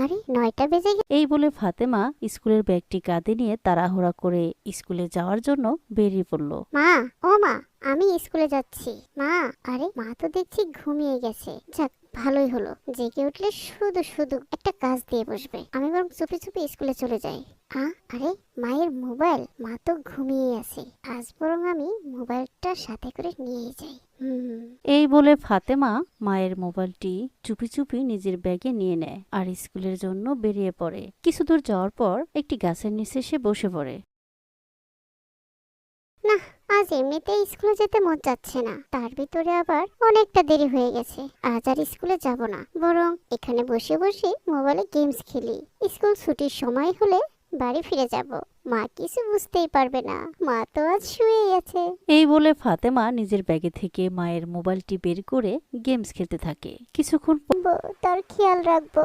আরে 9টা বেজে গেছে। এই বলে ফাতেমা স্কুলের ব্যাগটি কাঁধে নিয়ে তাড়াহুড়া করে স্কুলে যাওয়ার জন্য বেরিয়ে পড়ল। মা, ও মা, আমি স্কুলে যাচ্ছি। মা, আরে মা তো দেখছি ঘুমিয়ে গেছে। যাক, ভালোই হলো। জেগে উঠলে শুধু শুধু একটা কাজ দিয়ে বসবে। আমি বরং চুপি চুপি স্কুলে চলে যাই। আরে মায়ের মোবাইল, মা তো ঘুমিয়ে আছে। আজ বরং আমি মোবাইলটা সাথে করে নিয়ে যাই। এই বলে ফাতেমা মায়ের মোবাইলটি চুপি চুপি নিজের ব্যাগে নিয়ে নেয় আর স্কুলের জন্য বেরিয়ে পড়ে। কিছু দূর যাওয়ার পর একটি গাছের নিচে সে বসে পড়ে। না, আজ এমনিতেই স্কুলে যেতে মন চাচ্ছে না, তার ভিতরে আবার অনেকটা দেরি হয়ে গেছে। আজ আর স্কুলে যাব না, বরং এখানে বসে বসে মোবাইলে গেমস খেলি। স্কুল ছুটির সময় হলে বাড়ি ফিরে যাব। মা কিছু বুঝতেই পারবে না, মা তো আজ শুয়েই আছে। এই বলে ফাতেমা নিজের ব্যাগে থেকে মায়ের মোবাইলটি বের করে গেমস খেলতে থাকে। কিছুক্ষণ তার খেয়াল রাখবো।